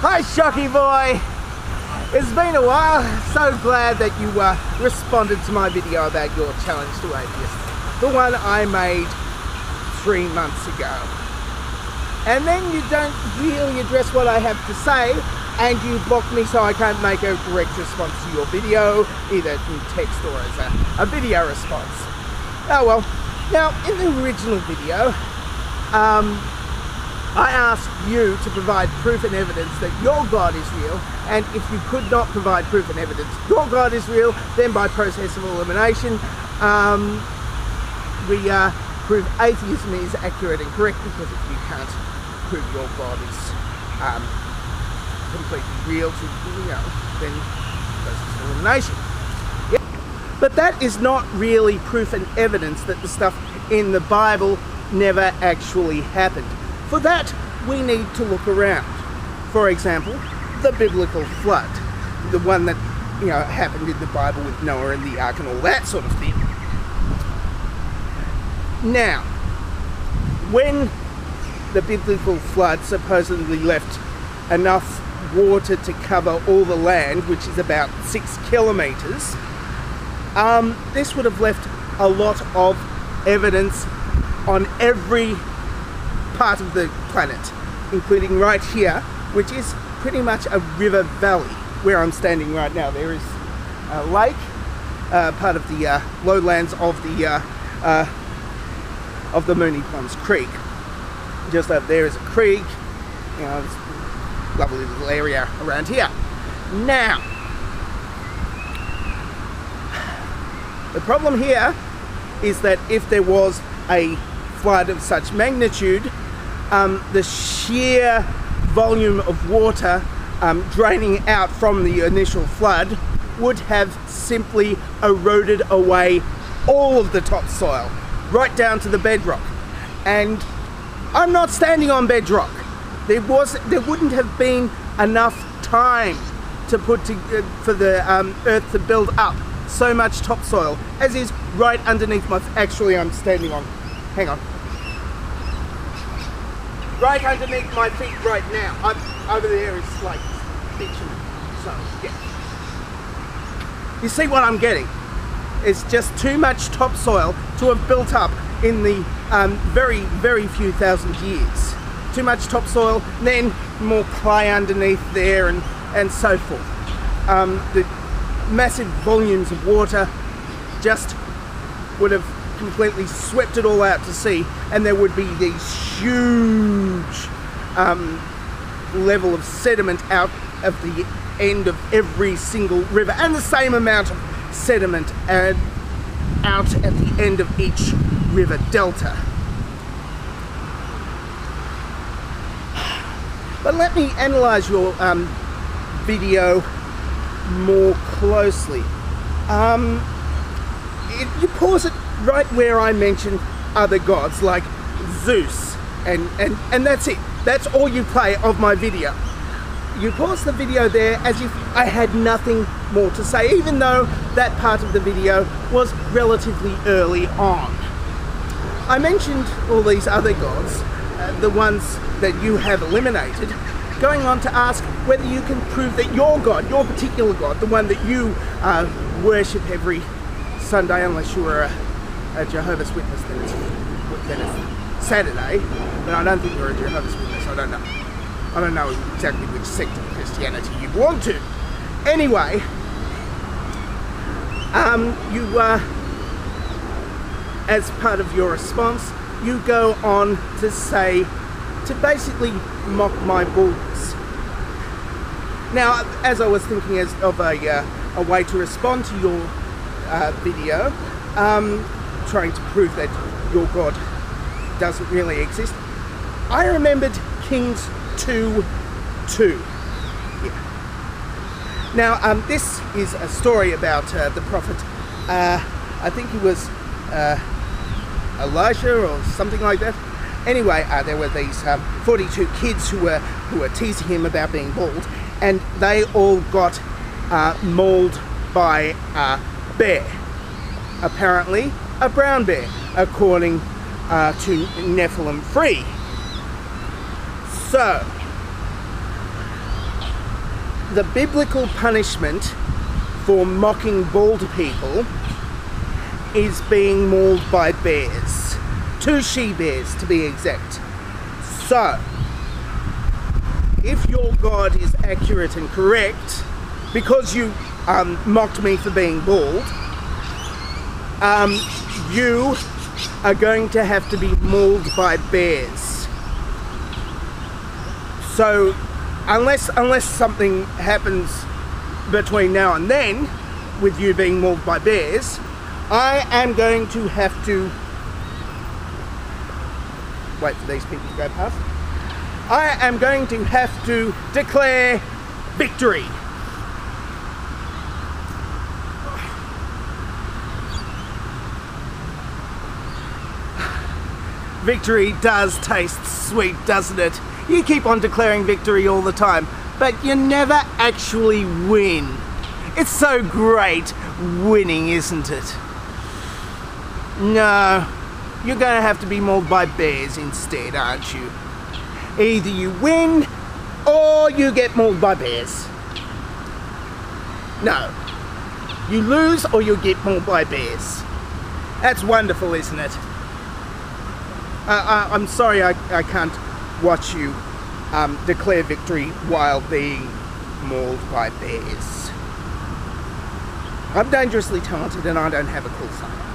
Hi Shocky boy! It's been a while, so glad that you responded to my video about your challenge to atheist. The one I made 3 months ago. And then you don't really address what I have to say, and you block me so I can't make a direct response to your video, either in text or as a video response. Oh well. Now, in the original video, I asked you to provide proof and evidence that your God is real, and if you could not provide proof and evidence your God is real, then by process of elimination, we prove atheism is accurate and correct, because if you can't prove your God is completely real, then process of elimination. Yeah. But that is not really proof and evidence that the stuff in the Bible never actually happened. For that, we need to look around. For example, the biblical flood, the one that happened in the Bible with Noah and the ark and all that sort of thing. Now, when the biblical flood supposedly left enough water to cover all the land, which is about 6 kilometers, this would have left a lot of evidence on every part of the planet, including right here, which is pretty much a river valley where I'm standing right now. There is a lake, part of the lowlands of the Mooney Plums Creek. Just over there is a creek. It's a lovely little area around here. Now, the problem here is that if there was a flood of such magnitude, the sheer volume of water draining out from the initial flood would have simply eroded away all of the topsoil, right down to the bedrock. And I'm not standing on bedrock. There wouldn't have been enough time to for the earth to build up so much topsoil as is right underneath my. Actually, I'm standing on. Hang on. Right underneath my feet right now. Over there is like bitumen. So yeah. You see what I'm getting? It's just too much topsoil to have built up in the very, very few thousand years. Too much topsoil, then more clay underneath there, and so forth. The massive volumes of water just would have completely swept it all out to sea, and there would be these huge level of sediment out of the end of every single river, and the same amount of sediment out at the end of each river delta. But let me analyze your video more closely. You pause it right where I mentioned other gods like Zeus, and that's it. That's all you play of my video. You pause the video there as if I had nothing more to say, even though that part of the video was relatively early on. I mentioned all these other gods, the ones that you have eliminated, going on to ask whether you can prove that your God, your particular God, the one that you worship every Sunday, unless you are a Jehovah's Witness, then it's Saturday, but I don't think you're a Jehovah's Witness. I don't know exactly which sect of Christianity you belong to. Anyway, you as part of your response, you go on to say, to basically mock my boldness. Now, as I was thinking of a way to respond to your video, trying to prove that your God doesn't really exist, I remembered Kings 2:2. Yeah. Now, this is a story about the prophet, I think he was Elijah or something like that. Anyway, there were these 42 kids who were teasing him about being bald, and they all got mauled by a bear. Apparently, a brown bear, according to Nephilim Free. So, the biblical punishment for mocking bald people is being mauled by bears. 2 she-bears to be exact. So, if your God is accurate and correct, because you mocked me for being bald, you are going to have to be mauled by bears. So, unless something happens between now and then, with you being mauled by bears, I am going to have to wait for these people to go past. I am going to have to declare victory. Victory does taste sweet, doesn't it? You keep on declaring victory all the time, but you never actually win. It's so great winning, isn't it? No, you're going to have to be mauled by bears instead, aren't you? Either you win, or you get mauled by bears. No, you lose or you get mauled by bears. That's wonderful, isn't it? I'm sorry I can't watch you declare victory while being mauled by bears. I'm dangerously talented and I don't have a call sign.